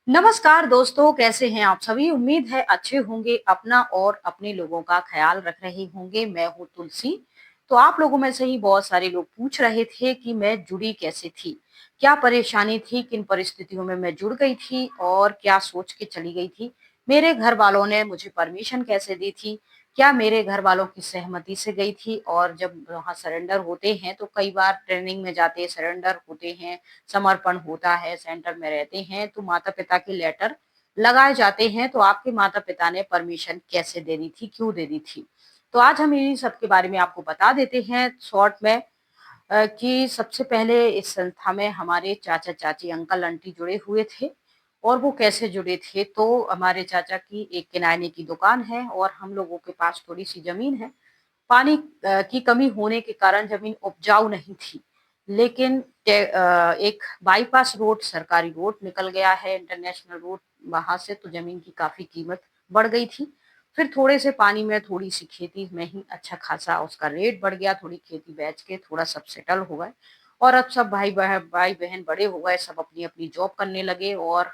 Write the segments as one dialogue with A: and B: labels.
A: नमस्कार दोस्तों, कैसे हैं आप सभी? उम्मीद है अच्छे होंगे, अपना और अपने लोगों का ख़्याल रख रहे होंगे। मैं हूँ तुलसी। तो आप लोगों में से ही बहुत सारे लोग पूछ रहे थे कि मैं जुड़ी कैसे थी? क्या परेशानी थी? किन परिस्थितियों में मैं जुड़ गई थी और क्या सोच के चली गई थी? मेरे घर वालों ने मुझे परमिशन कैसे दी थी? क्या मेरे घर वालों की सहमति से गई थी? और जब वहाँ सरेंडर होते हैं तो कई बार ट्रेनिंग में जाते सरेंडर होते हैं, समर्पण होता है, सेंटर में रहते हैं तो माता-पिता के लेटर लगाए जाते हैं, तो आपके माता-पिता ने परमिशन कैसे दे दी थी, क्यों दे दी थी? तो आज हम इन्हीं सब के बारे में आपको बता देते हैं शॉर्ट में कि सबसे पहले इस संस्था में हमारे चाचा-चाची, अंकल-आंटी जुड़े हुए थे और वो कैसे जुड़े थे, तो हमारे चाचा की एक किराने की दुकान है और हम लोगों के पास थोड़ी-सी ज़मीन है। पानी की कमी होने के कारण ज़मीन उपजाऊ नहीं थी। लेकिन एक बाईपास रोड, सरकारी रोड निकल गया है, इंटरनेशनल रोड, वहाँ से तो ज़मीन की काफ़ी कीमत बढ़ गई थी। फिर थोड़े से पानी में थोड़ी-सी खेती में ही अच्छा खासा उसका रेट बढ़ गया, थोड़ी खेती बेच के थोड़ा सब सेटल हो गए और अब सब भाई-बहन बड़े हो गए, सब अपनी-अपनी जॉब करने लगे और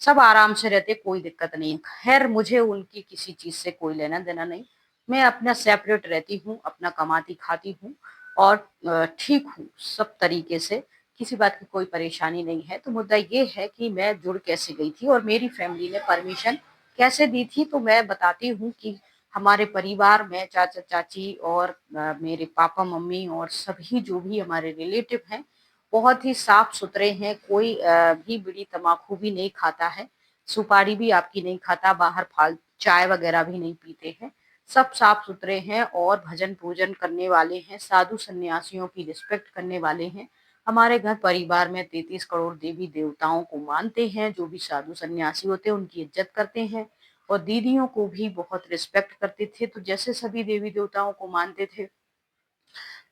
A: सब आराम से रहते, कोई दिक्कत नहीं है। ख़ैर मुझे उनकी किसी चीज़ से कोई लेना-देना नहीं। मैं अपना सेपरेट रहती हूँ, अपना कमाती-खाती हूँ और ठीक हूँ सब तरीके से, किसी बात की कोई परेशानी नहीं है। तो मुद्दा ये है कि मैं जुड़ कैसे गई थी और मेरी फैमिली ने परमिशन कैसे दी थी, तो मैं बताती हूँ कि हमारे परिवार में चाचा-चाची और मेरे पापा-मम्मी और सभी जो भी हमारे रिलेटिव हैं, बहुत ही साफ-सुथरे हैं, कोई भी बीड़ी तम्बाकू भी नहीं खाता है, सुपारी भी आपकी नहीं खाता, बाहर चाय वगैरह भी नहीं पीते हैं। सब साफ-सुथरे हैं और भजन-पूजन करने वाले हैं, साधु सन्यासियों की रिस्पेक्ट करने वाले हैं। हमारे घर परिवार में 33 करोड़ देवी-देवताओं को मानते हैं, जो भी साधु सन्यासी होते हैं उनकी इज़्ज़त करते हैं और दीदियों को भी बहुत रिस्पेक्ट करते थे। तो जैसे सभी देवी-देवताओं को मानते थे,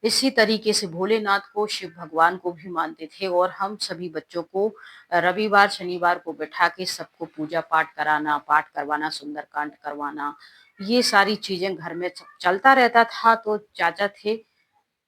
A: इसी तरीके से भोलेनाथ को, शिव भगवान को भी मानते थे और हम सभी बच्चों को रविवार, शनिवार को बैठा के सबको पूजा-पाठ कराना, पाठ करवाना, सुंदरकांड करवाना, ये सारी चीज़ें घर में चलता रहता था। तो चाचा थे,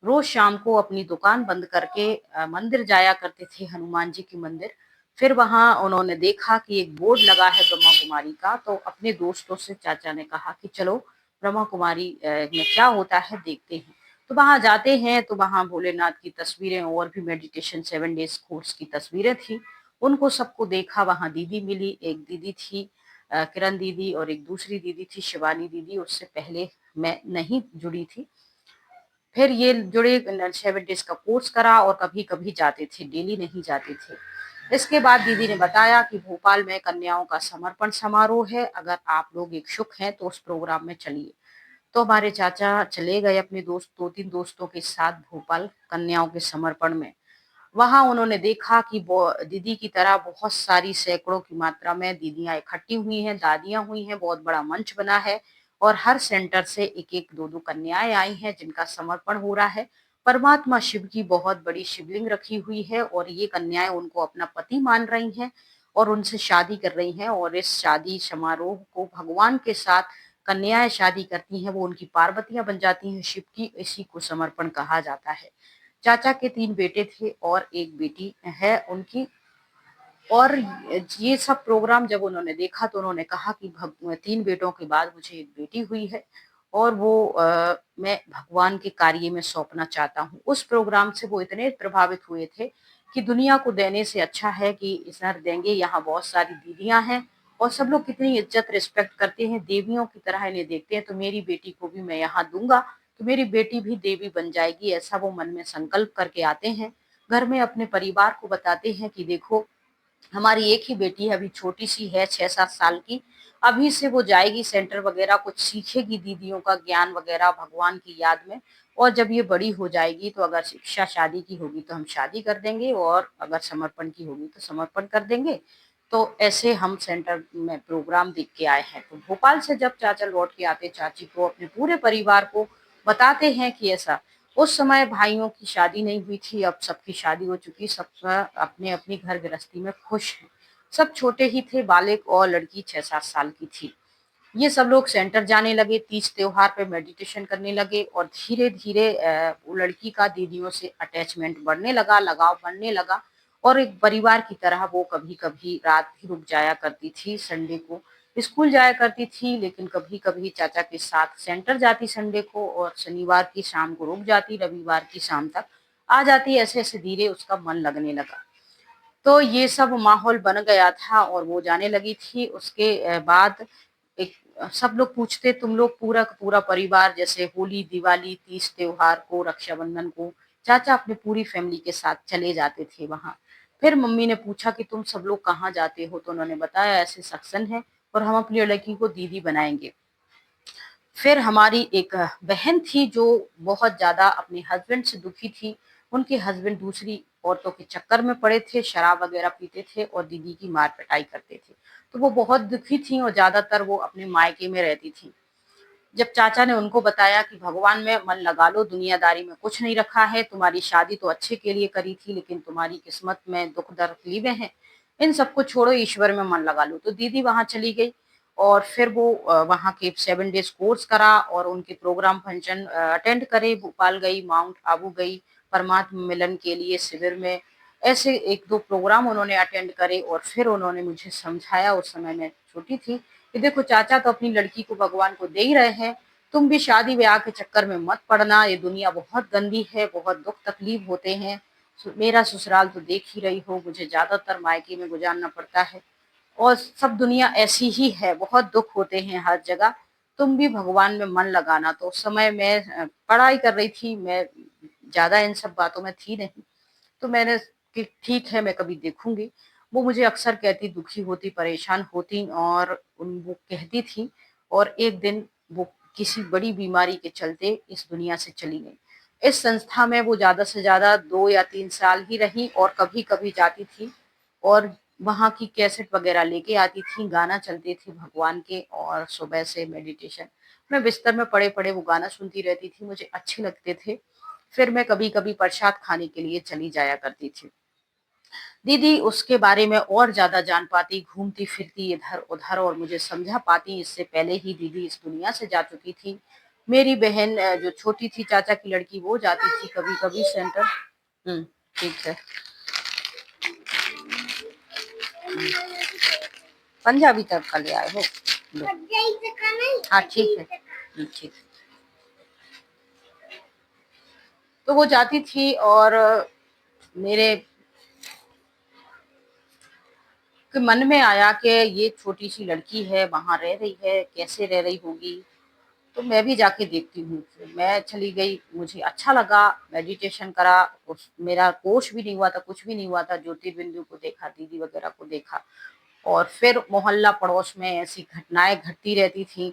A: रोज़ शाम को अपनी दुकान बंद करके मंदिर जाया करते थे, हनुमान जी के मंदिर। फिर वहाँ उन्होंने देखा कि एक बोर्ड लगा है ब्रह्मा कुमारी का, तो अपने दोस्तों से चाचा ने कहा कि चलो ब्रह्मा कुमारी में क्या होता है देखते हैं। तो वहाँ जाते हैं तो वहाँ भोलेनाथ की तस्वीरें और भी मेडिटेशन 7 डेज़ कोर्स की तस्वीरें थी। उनको सबको देखा, वहाँ दीदी मिली, एक दीदी थी किरण दीदी और एक दूसरी दीदी थी शिवानी दीदी, उससे पहले मैं नहीं जुड़ी थी। फिर ये जुड़े 7 डेज़ का कोर्स करा और कभी-कभी जाते थे, डेली नहीं जाते थे। इसके बाद दीदी ने बताया कि भोपाल में कन्याओं का समर्पण समारोह है, अगर आप लोग इच्छुक हैं तो उस प्रोग्राम में चलिए। तो हमारे चाचा चले गए अपने 2-3 दोस्तों के साथ भोपाल कन्याओं के समर्पण में। वहाँ उन्होंने देखा कि दीदी की तरह बहुत सारी सैकड़ों की मात्रा में दीदियाँ इकट्ठी हुई हैं, दादियाँ हुई हैं, बहुत बड़ा मंच बना है और हर सेंटर से 1-1, 2-2 कन्याएँ आई हैं जिनका समर्पण हो रहा है। परमात्मा शिव की बहुत बड़ी शिवलिंग रखी हुई है और ये कन्याएँ उनको अपना पति मान रही हैं और उनसे शादी कर रही हैं और इस शादी समारोह को भगवान के साथ कन्याएँ शादी करती हैं, वो उनकी पार्वतियाँ बन जाती हैं शिव की, इसी को समर्पण कहा जाता है। चाचा के 3 बेटे थे और 1 बेटी है उनकी और ये सब प्रोग्राम जब उन्होंने देखा तो उन्होंने कहा कि 3 बेटों के बाद मुझे 1 बेटी हुई है और वो मैं भगवान के कार्य में सौंपना चाहता हूँ। उस प्रोग्राम से वो इतने प्रभावित हुए थे कि दुनिया को देने से अच्छा है कि इधर देंगे, यहाँ बहुत सारी दीदियाँ हैं और सब लोग कितनी इज़्ज़त रिस्पेक्ट करते हैं, देवियों की तरह इन्हें देखते हैं, तो मेरी बेटी को भी मैं यहाँ दूँगा, तो मेरी बेटी भी देवी बन जाएगी, ऐसा वो मन में संकल्प करके आते हैं। घर में अपने परिवार को बताते हैं कि देखो हमारी एक ही बेटी है, अभी छोटी-सी है 6-7 साल की। अभी से वो जाएगी सेंटर वगैरह, कुछ सीखेगी दीदियों का ज्ञान वगैरह भगवान की याद में और जब ये बड़ी हो जाएगी तो अगर शिक्षा शादी की होगी तो हम शादी कर देंगे और अगर समर्पण की होगी तो समर्पण कर देंगे। तो ऐसे हम सेंटर में प्रोग्राम देख के आए हैं। तो भोपाल से जब चाचा लौट के आते, चाची को, अपने पूरे परिवार को बताते हैं कि ऐसा उस समय भाइयों की शादी नहीं हुई थी, अब सबकी शादी हो चुकी, सब अपने-अपनी घर गृहस्थी में खुश हैं। सब छोटे ही थे, बालिग और लड़की 6-7 साल की थी। ये सब लोग सेंटर जाने लगे, तीज त्योहार पे मेडिटेशन करने लगे और धीरे-धीरे वो लड़की का दीदियों से अटैचमेंट बढ़ने लगा, लगाव बढ़ने लगा और एक परिवार की तरह वो कभी-कभी रात भी रुक जाया करती थी संडे को। स्कूल जाया करती थी लेकिन कभी-कभी चाचा के साथ सेंटर जाती संडे को और शनिवार की शाम को रुक जाती, रविवार की शाम तक आ जाती। ऐसे-ऐसे धीरे उसका मन लगने लगा। तो ये सब माहौल बन गया था और वो जाने लगी थी। उसके बाद एक सब लोग पूछते तुम लोग पूरा का पूरा परिवार जैसे होली, दिवाली, तीज त्योहार को, रक्षाबंधन को चाचा अपनी पूरी फैमिली के साथ चले जाते थे वहाँ। फिर मम्मी ने पूछा कि तुम सब लोग कहाँ जाते हो? तो उन्होंने बताया ऐसे सक्शन है और हम अपनी लड़की को दीदी बनाएँगे। फिर हमारी एक बहन थी जो बहुत ज़्यादा अपने हस्बैंड से दुखी थी। उनके हस्बैंड दूसरी औरतों के चक्कर में पड़े थे, शराब वगैरह पीते थे और दीदी की मार-पिटाई करते थे। तो वो बहुत दुखी थीं और ज़्यादातर वो अपने मायके में रहती थीं। जब चाचा ने उनको बताया कि भगवान में मन लगा लो, दुनियादारी में कुछ नहीं रखा है, तुम्हारी शादी तो अच्छे के लिए करी थी लेकिन तुम्हारी किस्मत में दुःख तकलीफें हैं। इन सबको छोड़ो, ईश्वर में मन लगा लो। तो दीदी वहाँ चली गई और फिर वो वहाँ के 7 डेज़ कोर्स करा और उनके प्रोग्राम फंक्शन अटेंड करे। भोपाल गई, माउंट आबू गई, परमात्मा मिलन के लिए शिविर में। ऐसे 1-2 प्रोग्राम उन्होंने अटेंड करे और फिर उन्होंने मुझे समझाया, उस समय मैं छोटी थी, कि देखो चाचा तो अपनी लड़की को भगवान को दे ही रहे हैं, तुम भी शादी ब्याह के चक्कर में मत पड़ना, ये दुनिया बहुत गंदी है, बहुत दुख तकलीफ होते हैं। मेरा ससुराल तो देख ही रही हो, मुझे ज्यादातर मायके में गुजारना पड़ता है और सब दुनिया ऐसी ही है, बहुत दुख होते हैं हर जगह। तुम भी भगवान में मन लगाना। तो उस समय मैं पढ़ाई कर रही थी, मैं ज्यादा इन सब बातों में थी नहीं। तो मैंने कि ठीक है मैं कभी देखूंगी। वो मुझे अक्सर कहती, दुखी होती, परेशान होती और उन वो कहती थी और एक दिन वो किसी बड़ी बीमारी के चलते इस दुनिया से चली गई। इस संस्था में वो ज़्यादा से ज़्यादा 2 या 3 साल ही रही और कभी-कभी जाती थी और वहाँ की कैसेट वगैरह लेके आती थी, गाना चलते थे भगवान के और सुबह से मेडिटेशन। मैं बिस्तर में पड़े-पड़े वो गाना सुनती रहती थी, मुझे अच्छे लगते थे। फिर मैं कभी-कभी प्रसाद खाने के लिए चली जाया करती थी। दीदी उसके बारे में और ज़्यादा जान पाती, घूमती-फिरती इधर-उधर और मुझे समझा पाती। इससे पहले ही दीदी इस दुनिया से जा चुकी थी। मेरी बहन जो छोटी थी चाचा की लड़की, वो जाती थी कभी-कभी सेंटर। हुँ, ठीक है। पंजाबी तड़का ले आए हो? लो। हाँ, ठीक है। ठीक है। तो वो जाती थी और मेरे के मन में आया कि ये छोटी-सी लड़की है, वहाँ रह रही है, कैसे रह रही होगी? तो मैं भी जाके देखती हूँ। फिर मैं चली गई, मुझे अच्छा लगा, मेडिटेशन करा, उस मेरा कोर्स भी नहीं हुआ था, कुछ भी नहीं हुआ था, ज्योतिर्बिंदु को देखा, दीदी वगैरह को देखा और फिर मोहल्ला पड़ोस में ऐसी घटनाएँ घटती रहती थी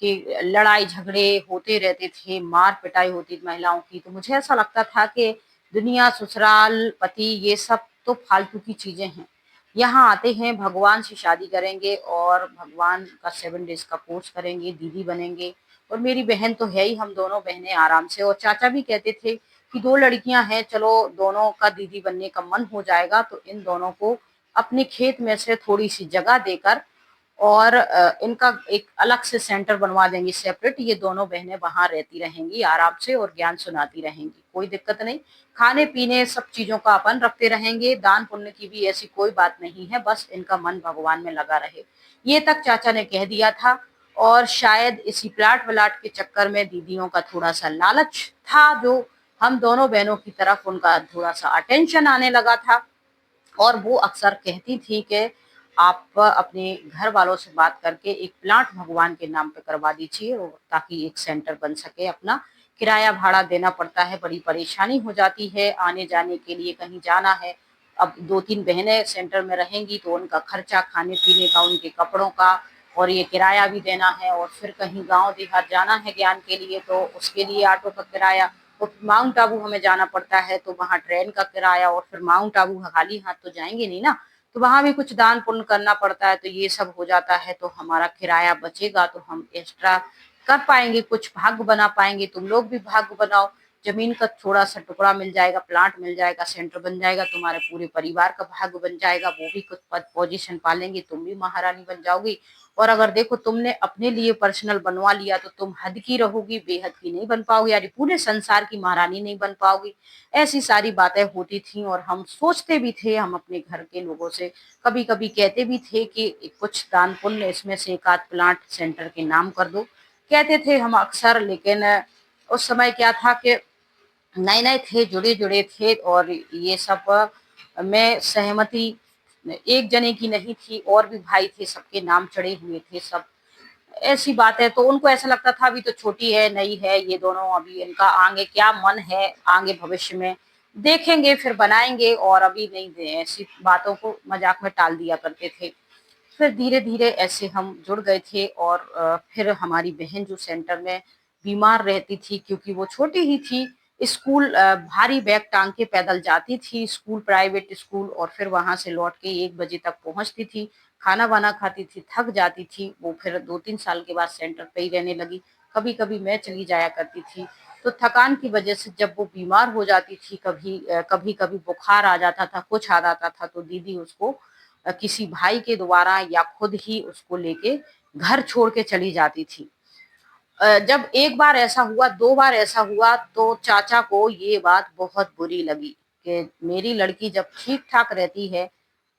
A: कि लड़ाई झगड़े होते रहते थे, मार-पिटाई होती थी महिलाओं की। तो मुझे ऐसा लगता था कि दुनिया, ससुराल, पति ये सब तो फालतू की चीज़ें हैं। यहाँ आते हैं, भगवान से शादी करेंगे और भगवान का 7 डेज़ का कोर्स करेंगे, दीदी बनेंगे और मेरी बहन तो है ही, हम दोनों बहनें आराम से। और चाचा भी कहते थे कि 2 लड़कियाँ हैं, चलो दोनों का दीदी बनने का मन हो जाएगा तो इन दोनों को अपने खेत में से थोड़ी-सी जगह देकर और इनका एक अलग से सेंटर बनवा देंगी सेपरेट। ये दोनों बहनें वहाँ रहती रहेंगी आराम से और ज्ञान सुनाती रहेंगी, कोई दिक्कत नहीं। खाने-पीने सब चीज़ों का अपन रखते रहेंगे, दान-पुण्य की भी ऐसी कोई बात नहीं है, बस इनका मन भगवान में लगा रहे। ये तक चाचा ने कह दिया था और शायद इसी प्लाट-व्लाट के चक्कर में दीदियों का थोड़ा-सा लालच था, जो हम दोनों बहनों की तरफ उनका थोड़ा-सा अटेंशन आने लगा था। और वो अक्सर कहती थी कि आप अपने घर वालों से बात करके एक प्लाट भगवान के नाम पे करवा दीजिए और ताकि एक सेंटर बन सके अपना। किराया भाड़ा देना पड़ता है, बड़ी परेशानी हो जाती है, आने-जाने के लिए कहीं जाना है। अब 2-3 बहनें सेंटर में रहेंगी तो उनका खर्चा, खाने-पीने का, उनके कपड़ों का और ये किराया भी देना है और फिर कहीं गाँव देहात जाना है ज्ञान के लिए तो उसके लिए ऑटो का किराया। तो माउंट आबू हमें जाना पड़ता है तो वहाँ ट्रेन का किराया और फिर माउंट आबू खाली हाथ तो जाएंगे नहीं ना, तो वहां भी कुछ दान पुण्य करना पड़ता है। तो ये सब हो जाता है तो हमारा किराया बचेगा तो हम एक्स्ट्रा कर पाएंगे, कुछ भाग्य बना पाएंगे। तुम लोग भी भाग्य बनाओ, ज़मीन का थोड़ा-सा टुकड़ा मिल जाएगा, प्लाट मिल जाएगा, सेंटर बन जाएगा, तुम्हारे पूरे परिवार का भाग्य बन जाएगा, वो भी कुछ पद पोज़ीशन पालेंगे, तुम भी महारानी बन जाओगी। और अगर देखो तुमने अपने लिए पर्सनल बनवा लिया तो तुम हद की रहोगी, बेहद की नहीं बन पाओगी, यानी पूरे संसार की महारानी नहीं बन पाओगी। ऐसी सारी बातें होती थी और हम सोचते भी थे, हम अपने घर के लोगों से कभी-कभी कहते भी थे कि कुछ दान पुण्य इसमें से एक आध प्लांट सेंटर के नाम कर दो। कहते थे हम अक्सर, लेकिन उस समय क्या था कि नए-नए थे, जुड़े-जुड़े थे और ये सब में सहमति एक जने की नहीं थी, और भी भाई थे, सबके नाम चढ़े हुए थे सब। ऐसी बात है, तो उनको ऐसा लगता था अभी तो छोटी है, नई है, ये दोनों अभी इनका आगे क्या मन है, आगे भविष्य में देखेंगे फिर बनाएँगे, और अभी नहीं दे, ऐसी बातों को मज़ाक में टाल दिया करते थे। फिर धीरे-धीरे ऐसे हम जुड़ गए थे और फिर हमारी बहन जो सेंटर में बीमार रहती थी, क्योंकि वो छोटी ही थी, स्कूल भारी बैग टाँग के पैदल जाती थी स्कूल, प्राइवेट स्कूल, और फिर वहाँ से लौट के 1 बजे तक पहुँचती थी, खाना-वाना खाती थी, थक जाती थी। वो फिर 2-3 साल के बाद सेंटर पे ही रहने लगी। कभी-कभी मैं चली जाया करती थी। तो थकान की वजह से जब वो बीमार हो जाती थी, कभी-कभी बुखार आ जाता था, कुछ आ जाता था, तो दीदी उसको किसी भाई के द्वारा या खुद ही उसको लेके घर छोड़ के चली जाती थी। जब एक बार ऐसा हुआ, 2 बार ऐसा हुआ, तो चाचा को ये बात बहुत बुरी लगी कि मेरी लड़की जब ठीक-ठाक रहती है,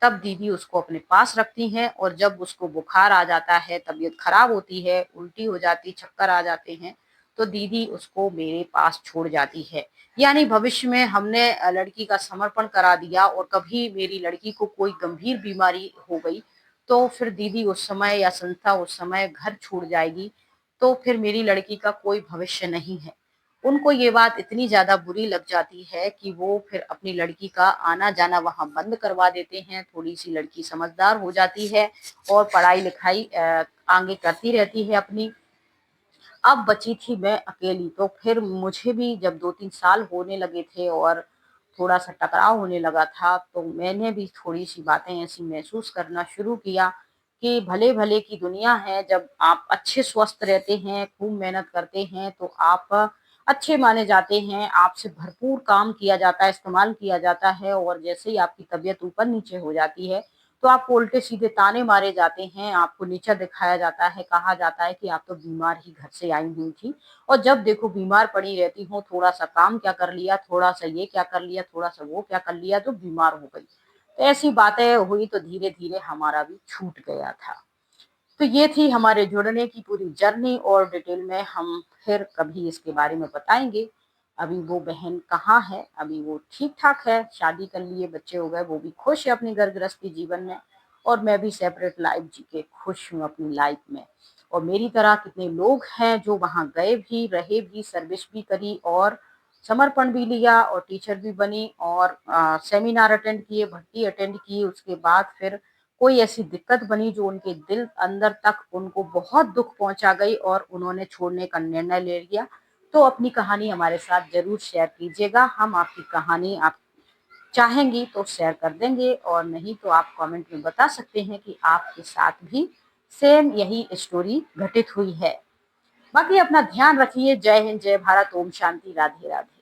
A: तब दीदी उसको अपने पास रखती हैं, और जब उसको बुखार आ जाता है, तबीयत खराब होती है, उल्टी हो जाती, चक्कर आ जाते हैं, तो दीदी उसको मेरे पास छोड़ जाती है। यानी भविष्य में हमने लड़की का समर्पण करा दिया, और कभी मेरी लड़की को कोई गंभीर बीमारी हो गई, तो फिर दीदी उस समय या संस्था उस समय घर छोड़ जाएगी, तो फिर मेरी लड़की का कोई भविष्य नहीं है। उनको ये बात इतनी ज़्यादा बुरी लग जाती है कि वो फिर अपनी लड़की का आना-जाना वहाँ बंद करवा देते हैं। थोड़ी-सी लड़की समझदार हो जाती है और पढ़ाई-लिखाई आगे करती रहती है अपनी। अब बची थी मैं अकेली, तो फिर मुझे भी जब 2-3 साल होने लगे थे और थोड़ा-सा टकराव होने लगा था, तो मैंने भी थोड़ी-सी बातें ऐसी महसूस करना शुरू किया कि भले-भले की दुनिया है, जब आप अच्छे स्वस्थ रहते हैं, खूब मेहनत करते हैं, तो आप अच्छे माने जाते हैं, आपसे भरपूर काम किया जाता है, इस्तेमाल किया जाता है, और जैसे ही आपकी तबीयत ऊपर-नीचे हो जाती है, तो आपको उल्टे-सीधे ताने मारे जाते हैं, आपको नीचा दिखाया जाता है, कहा जाता है कि आप तो बीमार ही घर से आई हुई थी, और जब देखो बीमार पड़ी रहती हो, थोड़ा-सा काम क्या कर लिया, थोड़ा-सा ये क्या कर लिया, थोड़ा-सा वो क्या कर लिया, तो बीमार हो गई। तो ऐसी बातें हुई, तो धीरे-धीरे हमारा भी छूट गया था। तो ये थी हमारे जुड़ने की पूरी जर्नी, और डिटेल में हम फिर कभी इसके बारे में बताएँगे। अभी वो बहन कहाँ है, अभी वो ठीक-ठाक है, शादी कर लिए, बच्चे हो गए, वो भी खुश है अपनी घर गृहस्थी जीवन में, और मैं भी सेपरेट लाइफ़ जी के खुश हूँ अपनी लाइफ़ में। और मेरी तरह कितने लोग हैं जो वहाँ गए भी, रहे भी, सर्विस भी करी, और समर्पण भी लिया, और टीचर भी बनी, और सेमिनार अटेंड किए, भर्ती अटेंड की, उसके बाद फिर कोई ऐसी दिक्कत बनी जो उनके दिल अंदर तक उनको बहुत दुःख पहुँचा गई, और उन्होंने छोड़ने का निर्णय ले लिया। तो अपनी कहानी हमारे साथ ज़रूर शेयर कीजिएगा। हम आपकी कहानी आप चाहेंगी तो शेयर कर देंगे, और नहीं तो आप कमेंट में बता सकते हैं कि आपके साथ भी सेम यही स्टोरी घटित हुई है। बाकी अपना ध्यान रखिए। जय हिंद, जय भारत, ओम शांति, राधे राधे।